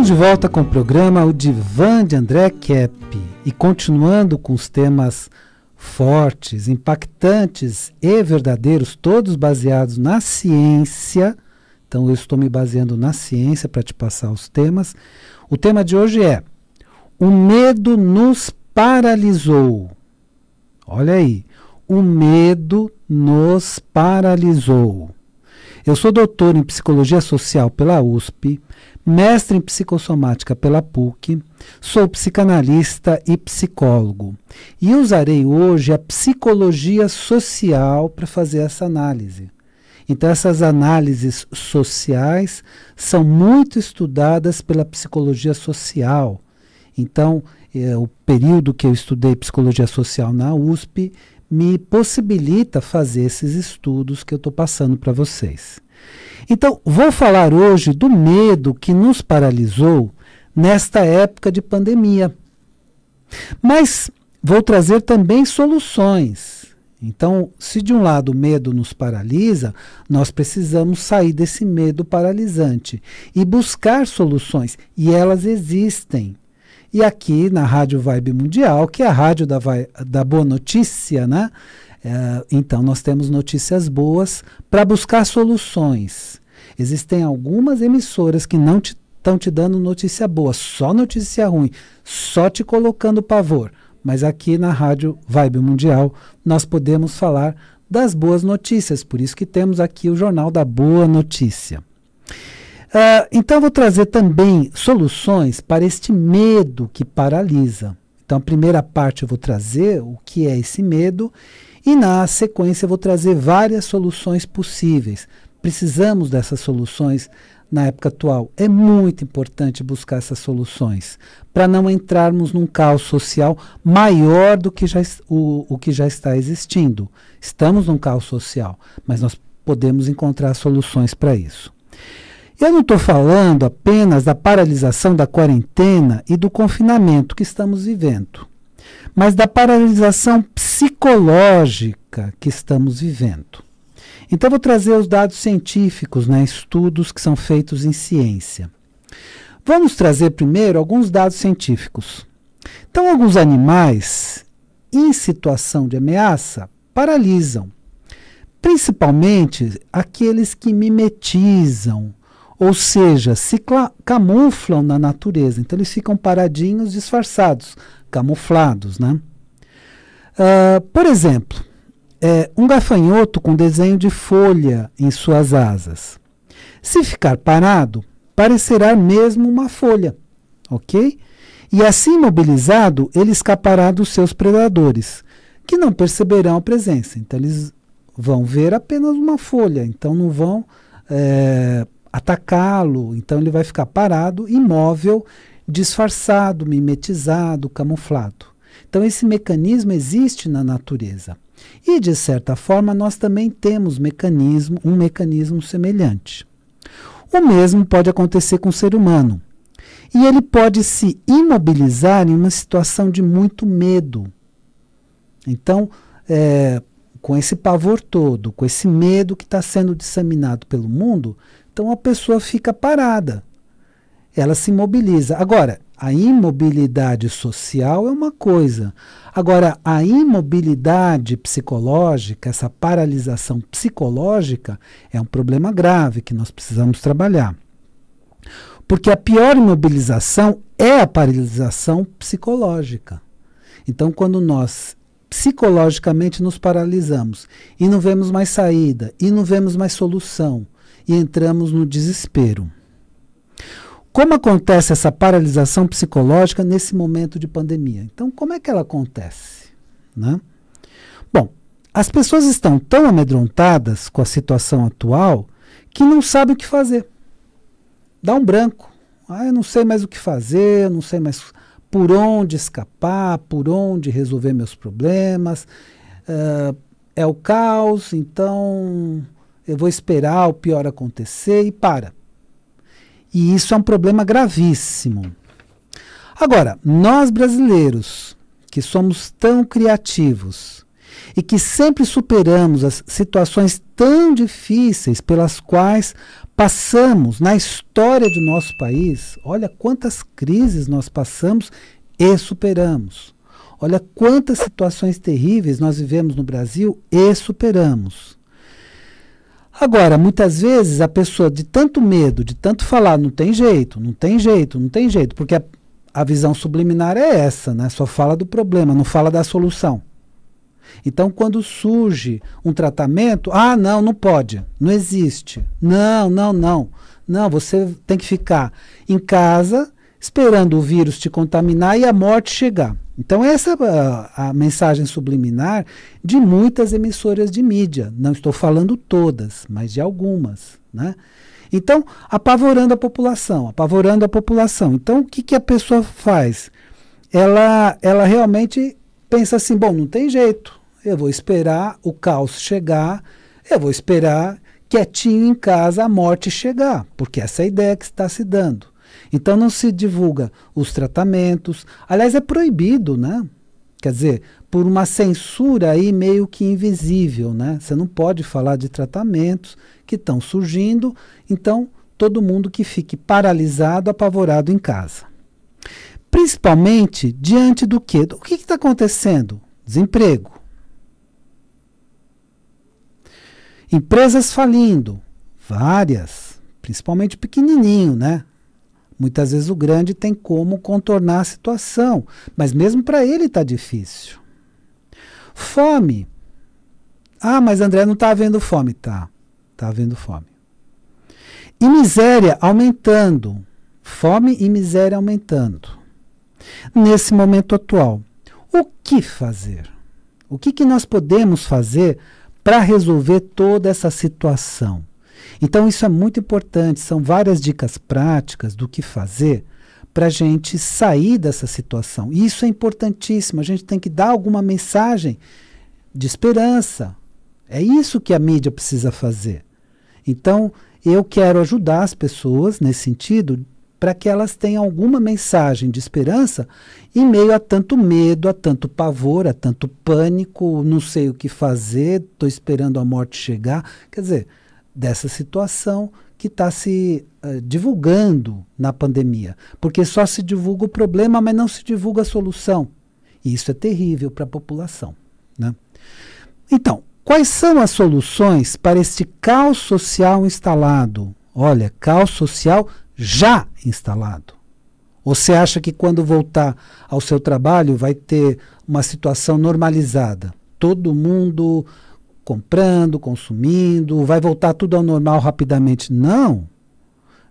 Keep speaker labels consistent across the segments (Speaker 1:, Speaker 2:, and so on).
Speaker 1: de volta com o programa O Divã de André Kepp e continuando com os temas fortes, impactantes e verdadeiros, todos baseados na ciência. Então eu estou me baseando na ciência para te passar os temas. O tema de hoje é: o medo nos paralisou. Olha aí, o medo nos paralisou. Eu sou doutor em Psicologia Social pela USP, mestre em Psicossomática pela PUC, sou psicanalista e psicólogo. E usarei hoje a Psicologia Social para fazer essa análise. Então, essas análises sociais são muito estudadas pela Psicologia Social. Então, o período que eu estudei Psicologia Social na USP me possibilita fazer esses estudos que eu estou passando para vocês. Então, vou falar hoje do medo que nos paralisou nesta época de pandemia. Mas vou trazer também soluções. Então, se de um lado o medo nos paralisa, nós precisamos sair desse medo paralisante e buscar soluções. E elas existem. E aqui na Rádio Vibe Mundial, que é a rádio da boa notícia, né? Então nós temos notícias boas para buscar soluções. Existem algumas emissoras que não estão te dando notícia boa, só notícia ruim, só te colocando pavor. Mas aqui na Rádio Vibe Mundial nós podemos falar das boas notícias, por isso que temos aqui o Jornal da Boa Notícia. Então, vou trazer também soluções para este medo que paralisa. Então, a primeira parte eu vou trazer o que é esse medo e, na sequência, eu vou trazer várias soluções possíveis. Precisamos dessas soluções na época atual. É muito importante buscar essas soluções para não entrarmos num caos social maior do que o que já está existindo. Estamos num caos social, mas nós podemos encontrar soluções para isso. Eu não estou falando apenas da paralisação da quarentena e do confinamento que estamos vivendo, mas da paralisação psicológica que estamos vivendo. Então, vou trazer os dados científicos, né, estudos que são feitos em ciência. Vamos trazer primeiro alguns dados científicos. Então, alguns animais em situação de ameaça paralisam, principalmente aqueles que mimetizam, ou seja, se camuflam na natureza. Então, eles ficam paradinhos, disfarçados, camuflados, né? Por exemplo, um gafanhoto com desenho de folha em suas asas. Se ficar parado, parecerá mesmo uma folha, ok? E assim imobilizado, ele escapará dos seus predadores, que não perceberão a presença. Então, eles vão ver apenas uma folha, então não vão atacá-lo, então ele vai ficar parado, imóvel, disfarçado, mimetizado, camuflado. Então esse mecanismo existe na natureza. E de certa forma nós também temos um mecanismo semelhante. O mesmo pode acontecer com o ser humano. E ele pode se imobilizar em uma situação de muito medo. Então, com esse pavor todo, com esse medo que está sendo disseminado pelo mundo, então a pessoa fica parada, ela se imobiliza. Agora, a imobilidade social é uma coisa. Agora, a imobilidade psicológica, essa paralisação psicológica, é um problema grave que nós precisamos trabalhar. Porque a pior imobilização é a paralisação psicológica. Então, quando nós psicologicamente nos paralisamos e não vemos mais saída, e não vemos mais solução, e entramos no desespero. Como acontece essa paralisação psicológica nesse momento de pandemia? Então, como é que ela acontece, né? Bom, as pessoas estão tão amedrontadas com a situação atual que não sabem o que fazer. Dá um branco. Eu não sei mais o que fazer, eu não sei mais por onde escapar, por onde resolver meus problemas. É o caos, então eu vou esperar o pior acontecer e para. E isso é um problema gravíssimo. Agora, nós brasileiros, que somos tão criativos e que sempre superamos as situações tão difíceis pelas quais passamos na história do nosso país. Olha quantas crises nós passamos e superamos. Olha quantas situações terríveis nós vivemos no Brasil e superamos. Agora, muitas vezes a pessoa de tanto medo, de tanto falar, não tem jeito, não tem jeito, não tem jeito, porque a visão subliminar é essa, né? Só fala do problema, não fala da solução. Então, quando surge um tratamento, não, não pode, não existe. Não, não, não. Não, você tem que ficar em casa esperando o vírus te contaminar e a morte chegar. Então, essa é a mensagem subliminar de muitas emissoras de mídia. Não estou falando todas, mas de algumas, né? Então, apavorando a população, apavorando a população. Então, o que a pessoa faz? Ela realmente pensa assim, bom, não tem jeito, eu vou esperar o caos chegar, eu vou esperar quietinho em casa a morte chegar, porque essa é a ideia que está se dando. Então não se divulga os tratamentos, aliás é proibido, né? Quer dizer, por uma censura aí meio que invisível, né? Você não pode falar de tratamentos que estão surgindo, então todo mundo que fique paralisado, apavorado em casa. Principalmente diante do quê? O que está acontecendo? Desemprego. Empresas falindo, várias, principalmente pequenininho, né? Muitas vezes o grande tem como contornar a situação, mas mesmo para ele está difícil. Fome. Mas André não está havendo fome. Está havendo fome. E miséria aumentando. Fome e miséria aumentando. Nesse momento atual, o que fazer? O que nós podemos fazer para resolver toda essa situação? Então isso é muito importante, são várias dicas práticas do que fazer para a gente sair dessa situação. E isso é importantíssimo, a gente tem que dar alguma mensagem de esperança. É isso que a mídia precisa fazer. Então eu quero ajudar as pessoas nesse sentido para que elas tenham alguma mensagem de esperança em meio a tanto medo, a tanto pavor, a tanto pânico, não sei o que fazer, estou esperando a morte chegar. Quer dizer, dessa situação que está se divulgando na pandemia. Porque só se divulga o problema, mas não se divulga a solução. E isso é terrível para a população, né? Então, quais são as soluções para este caos social instalado? Olha, caos social já instalado. Ou você acha que quando voltar ao seu trabalho vai ter uma situação normalizada? Todo mundo comprando, consumindo, vai voltar tudo ao normal rapidamente? Não.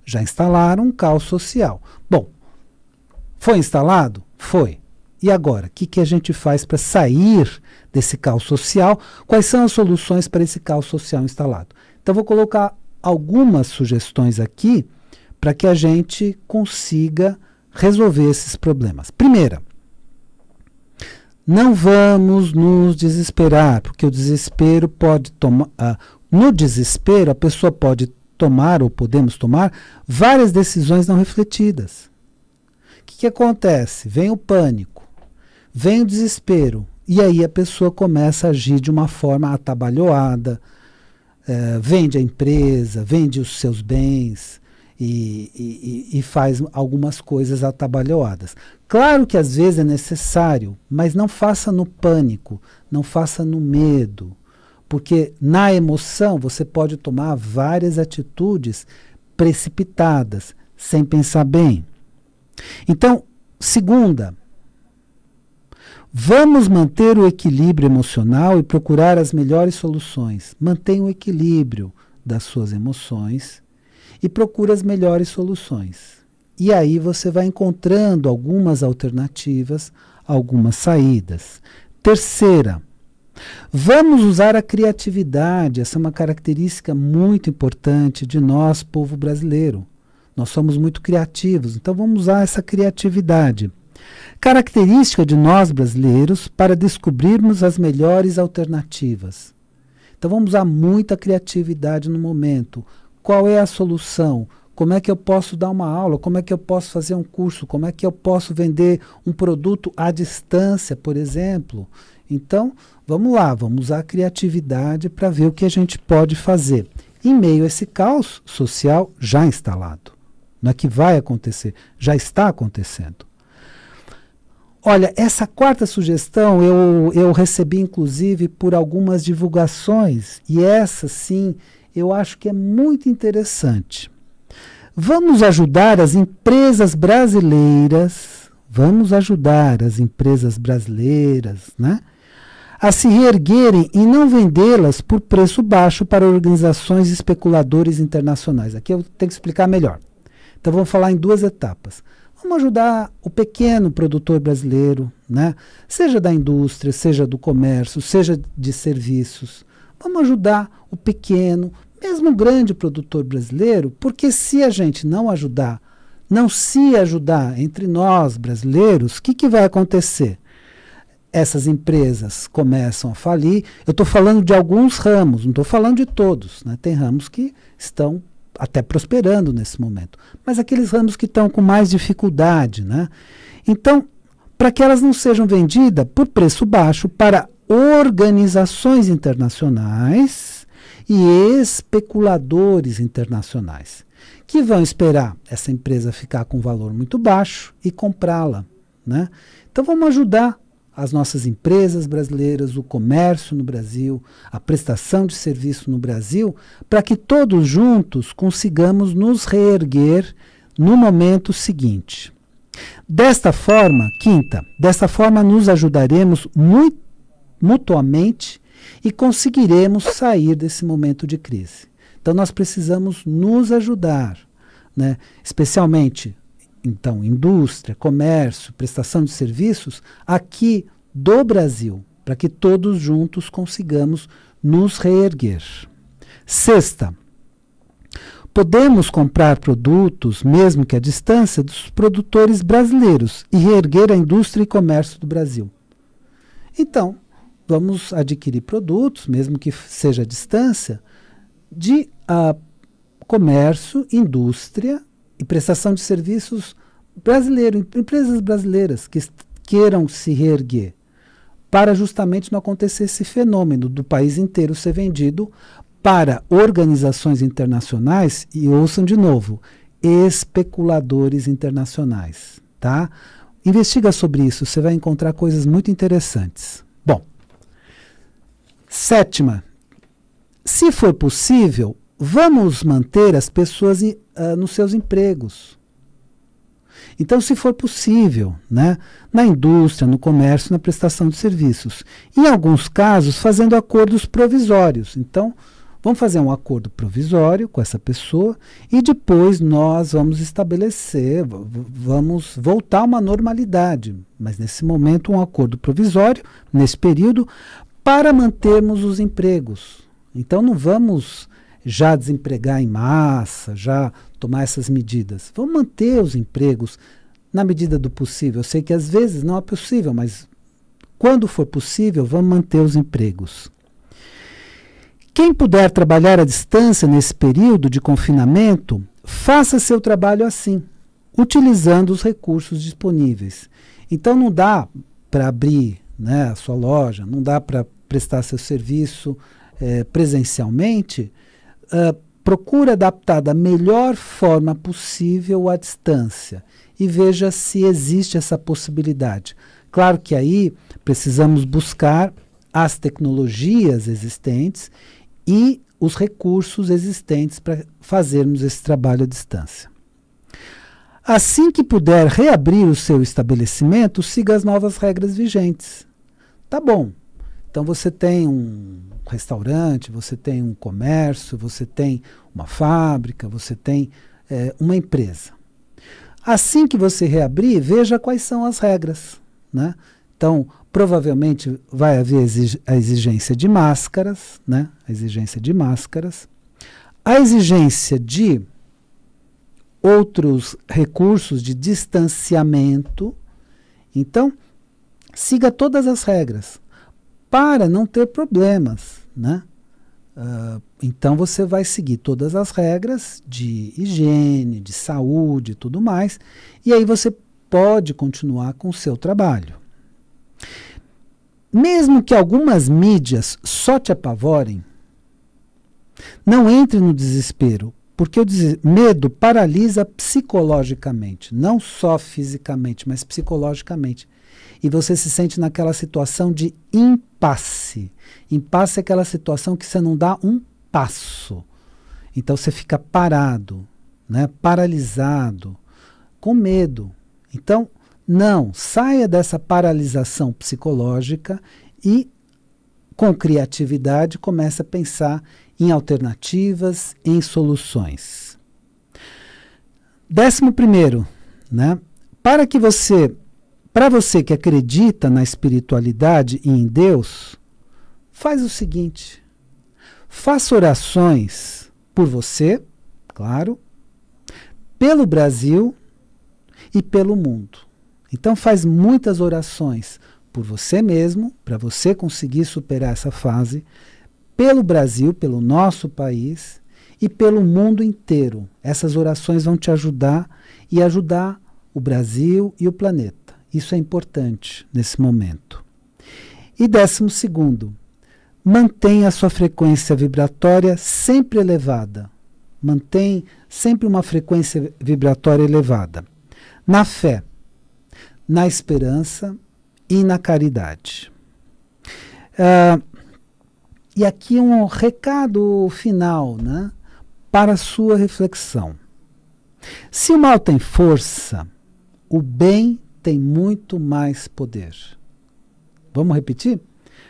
Speaker 1: Já instalaram um caos social. Bom, foi instalado? Foi. E agora? O que a gente faz para sair desse caos social? Quais são as soluções para esse caos social instalado? Então, vou colocar algumas sugestões aqui para que a gente consiga resolver esses problemas. Primeira, não vamos nos desesperar, porque o desespero pode tomar. No desespero, a pessoa pode tomar, ou podemos tomar, várias decisões não refletidas. O que acontece? Vem o pânico, vem o desespero, e aí a pessoa começa a agir de uma forma atabalhoada, vende a empresa, vende os seus bens, e faz algumas coisas atabalhoadas. Claro que às vezes é necessário, mas não faça no pânico, não faça no medo, porque na emoção você pode tomar várias atitudes precipitadas, sem pensar bem. Então, segunda, vamos manter o equilíbrio emocional e procurar as melhores soluções. Mantenha o equilíbrio das suas emoções e procura as melhores soluções. E aí você vai encontrando algumas alternativas, algumas saídas. Terceira, vamos usar a criatividade. Essa é uma característica muito importante de nós, povo brasileiro. Nós somos muito criativos, então vamos usar essa criatividade. Característica de nós brasileiros para descobrirmos as melhores alternativas. Então vamos usar muita criatividade no momento. Qual é a solução? como é que eu posso dar uma aula, como é que eu posso fazer um curso, como é que eu posso vender um produto à distância, por exemplo. Então, vamos lá, vamos usar a criatividade para ver o que a gente pode fazer. Em meio a esse caos social já instalado. Não é que vai acontecer, já está acontecendo. Olha, essa quarta sugestão eu recebi inclusive por algumas divulgações, e essa sim eu acho que é muito interessante. Vamos ajudar as empresas brasileiras, né, a se reerguerem e não vendê-las por preço baixo para organizações especuladores internacionais. Aqui eu tenho que explicar melhor. Então vamos falar em duas etapas. Vamos ajudar o pequeno produtor brasileiro, né? Seja da indústria, seja do comércio, seja de serviços. Vamos ajudar o pequeno, mesmo o grande produtor brasileiro, porque se a gente não ajudar, não se ajudar entre nós brasileiros, o que vai acontecer? Essas empresas começam a falir. Eu estou falando de alguns ramos, não estou falando de todos, né? Tem ramos que estão até prosperando nesse momento, mas aqueles ramos que estão com mais dificuldade, né? Então, para que elas não sejam vendidas por preço baixo para organizações internacionais e especuladores internacionais, que vão esperar essa empresa ficar com um valor muito baixo e comprá-la, né? Então vamos ajudar as nossas empresas brasileiras, o comércio no Brasil, a prestação de serviço no Brasil, para que todos juntos consigamos nos reerguer no momento seguinte. Desta forma, desta forma nos ajudaremos mutuamente e conseguiremos sair desse momento de crise. Então nós precisamos nos ajudar, né? Especialmente então, indústria, comércio, prestação de serviços aqui do Brasil, para que todos juntos consigamos nos reerguer. Sexta, podemos comprar produtos, mesmo que à distância, dos produtores brasileiros e reerguer a indústria e comércio do Brasil. Então, vamos adquirir produtos, mesmo que seja à distância, de comércio, indústria e prestação de serviços brasileiro, empresas brasileiras que queiram se reerguer, para justamente não acontecer esse fenômeno do país inteiro ser vendido para organizações internacionais, e ouçam de novo, especuladores internacionais, tá? Investiga sobre isso, você vai encontrar coisas muito interessantes. Bom, sétima, se for possível, vamos manter as pessoas nos seus empregos. Então, se for possível, né, na indústria, no comércio, na prestação de serviços. Em alguns casos, fazendo acordos provisórios. Então, vamos fazer um acordo provisório com essa pessoa e depois nós vamos estabelecer, vamos voltar a uma normalidade. Mas, nesse momento, um acordo provisório, nesse período, para mantermos os empregos. Então, não vamos já desempregar em massa, já tomar essas medidas. Vamos manter os empregos na medida do possível. Eu sei que às vezes não é possível, mas quando for possível, vamos manter os empregos. Quem puder trabalhar à distância nesse período de confinamento, faça seu trabalho assim, utilizando os recursos disponíveis. Então não dá para abrir, né, a sua loja, não dá para prestar seu serviço presencialmente. Procura adaptar da melhor forma possível à distância e veja se existe essa possibilidade. Claro que aí precisamos buscar as tecnologias existentes e os recursos existentes para fazermos esse trabalho à distância. Assim que puder reabrir o seu estabelecimento, siga as novas regras vigentes. Tá bom. Então você tem um restaurante, você tem um comércio, você tem uma fábrica, você tem uma empresa. Assim que você reabrir, veja quais são as regras, né? Então, provavelmente vai haver a exigência de máscaras, né? A exigência de outros recursos de distanciamento. Então, siga todas as regras para não ter problemas, né? Então você vai seguir todas as regras de higiene, de saúde e tudo mais, e aí você pode continuar com o seu trabalho. Mesmo que algumas mídias só te apavorem, não entre no desespero, porque o medo paralisa psicologicamente, não só fisicamente, mas psicologicamente. E você se sente naquela situação de impasse. Impasse é aquela situação que você não dá um passo. Então você fica parado, né, paralisado, com medo. Então, não, saia dessa paralisação psicológica e, com criatividade, comece a pensar em alternativas, em soluções. 11º, né? Para você que acredita na espiritualidade e em Deus, faz o seguinte: faça orações por você, claro, pelo Brasil e pelo mundo. Então faz muitas orações por você mesmo, para você conseguir superar essa fase, pelo Brasil, pelo nosso país e pelo mundo inteiro. Essas orações vão te ajudar e ajudar o Brasil e o planeta. Isso é importante nesse momento. E 12º, mantenha a sua frequência vibratória sempre elevada. Mantém sempre uma frequência vibratória elevada. Na fé, na esperança e na caridade. E aqui um recado final, né, para a sua reflexão. Se o mal tem força, o bem tem muito mais poder. Vamos repetir?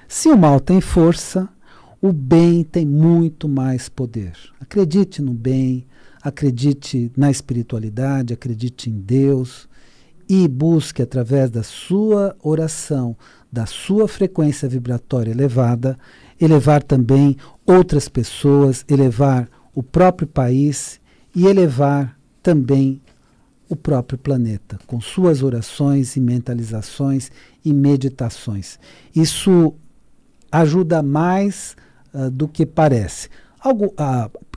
Speaker 1: Se o mal tem força, o bem tem muito mais poder. Acredite no bem, acredite na espiritualidade, acredite em Deus e busque, através da sua oração, da sua frequência vibratória elevada, elevar também outras pessoas, elevar o próprio país e elevar também o próprio planeta, com suas orações e mentalizações e meditações. Isso ajuda mais do que parece.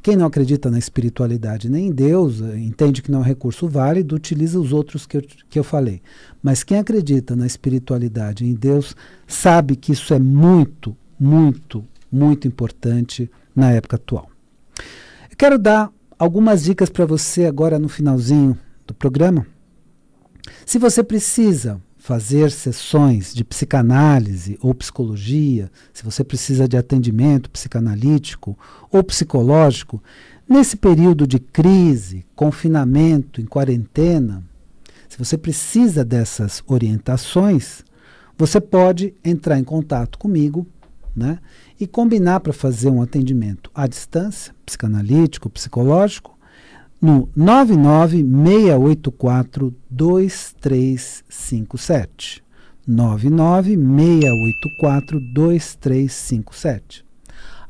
Speaker 1: Quem não acredita na espiritualidade nem em Deus, entende que não é um recurso válido, utiliza os outros que eu falei. Mas quem acredita na espiritualidade e em Deus sabe que isso é muito, muito, muito importante na época atual. Eu quero dar algumas dicas para você agora no finalzinho do programa. Se você precisa fazer sessões de psicanálise ou psicologia, se você precisa de atendimento psicanalítico ou psicológico, nesse período de crise, confinamento, em quarentena, se você precisa dessas orientações, você pode entrar em contato comigo, né, e combinar para fazer um atendimento à distância, psicanalítico, psicológico, no 996842357. 996842357.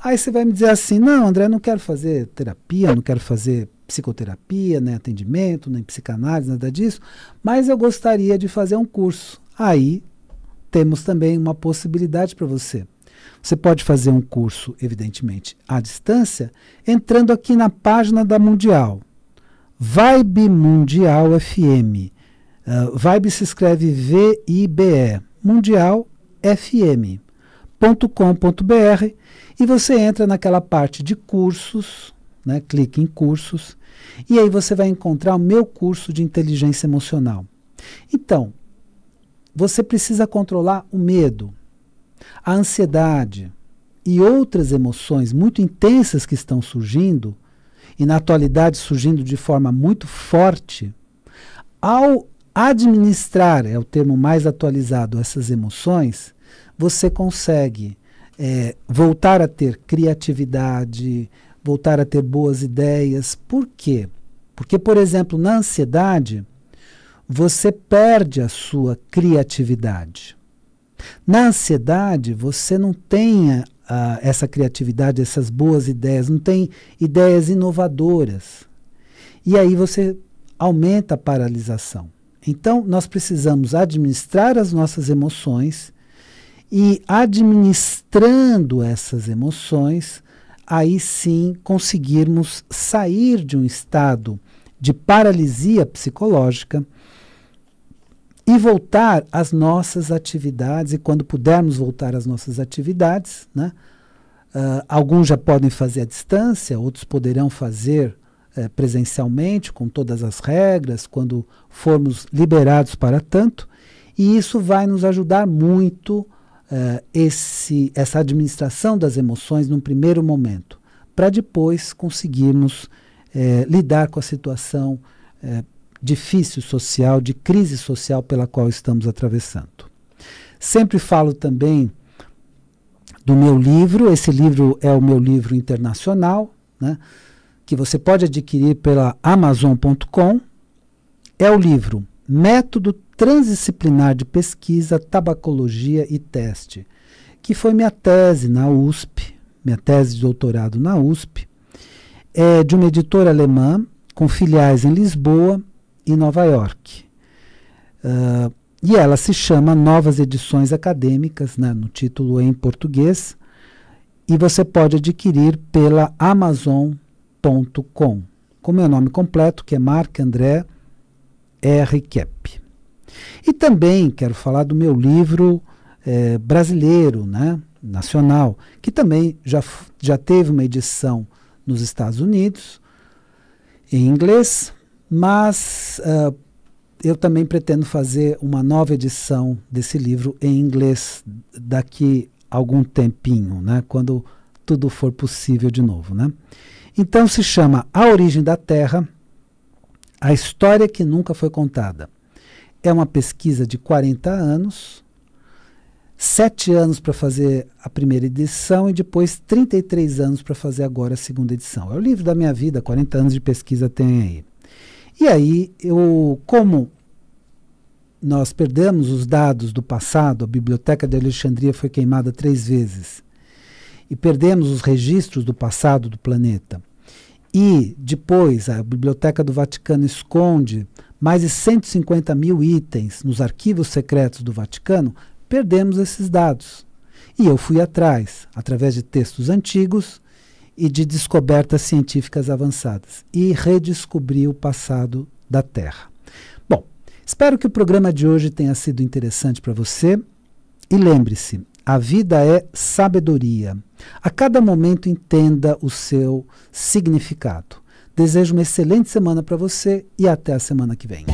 Speaker 1: Aí você vai me dizer assim: não, André, não quero fazer terapia, não quero fazer psicoterapia, nem atendimento, nem psicanálise, nada disso, mas eu gostaria de fazer um curso. Aí temos também uma possibilidade para você. Você pode fazer um curso, evidentemente, à distância, entrando aqui na página da Mundial. Vibe Mundial FM. Vibe se escreve V-I-B-E. Mundial FM.com.br e você entra naquela parte de cursos, né? Clique em cursos e aí você vai encontrar o meu curso de inteligência emocional. Então, você precisa controlar o medo, a ansiedade e outras emoções muito intensas que estão surgindo e na atualidade surgindo de forma muito forte. Ao administrar, é o termo mais atualizado, essas emoções, você consegue voltar a ter criatividade, voltar a ter boas ideias. Por quê? Porque, por exemplo, na ansiedade, você perde a sua criatividade. Na ansiedade, você não tem essa criatividade, essas boas ideias, não tem ideias inovadoras. E aí você aumenta a paralisação. Então, nós precisamos administrar as nossas emoções e, administrando essas emoções, aí sim conseguirmos sair de um estado de paralisia psicológica e voltar às nossas atividades, e quando pudermos voltar às nossas atividades, né, alguns já podem fazer à distância, outros poderão fazer presencialmente, com todas as regras, quando formos liberados para tanto, e isso vai nos ajudar muito, essa administração das emoções num primeiro momento, para depois conseguirmos lidar com a situação difícil social, de crise social pela qual estamos atravessando. Sempre falo também do meu livro. Esse livro é o meu livro internacional, né, que você pode adquirir pela Amazon.com. É o livro Método Transdisciplinar de Pesquisa, Tabacologia e Teste, que foi minha tese na USP, minha tese de doutorado na USP. É de uma editora alemã, com filiais em Lisboa e Nova York. E ela se chama Novas Edições Acadêmicas, né, no título em português, e você pode adquirir pela Amazon.com, com meu nome completo, que é Marc André R. Kepp. E também quero falar do meu livro brasileiro, né, nacional, que também já teve uma edição nos Estados Unidos, em inglês, mas eu também pretendo fazer uma nova edição desse livro em inglês daqui a algum tempinho, né, quando tudo for possível de novo, né? Então se chama A Origem da Terra, a História que Nunca Foi Contada. É uma pesquisa de 40 anos, 7 anos para fazer a primeira edição e depois 33 anos para fazer agora a segunda edição. É o livro da minha vida, 40 anos de pesquisa tem aí. E aí, como nós perdemos os dados do passado, a Biblioteca de Alexandria foi queimada 3 vezes, e perdemos os registros do passado do planeta, e depois a Biblioteca do Vaticano esconde mais de 150 mil itens nos arquivos secretos do Vaticano, perdemos esses dados. E eu fui atrás, através de textos antigos e de descobertas científicas avançadas, e redescobri o passado da Terra. Bom, espero que o programa de hoje tenha sido interessante para você, e lembre-se, a vida é sabedoria. A cada momento entenda o seu significado. Desejo uma excelente semana para você e até a semana que vem.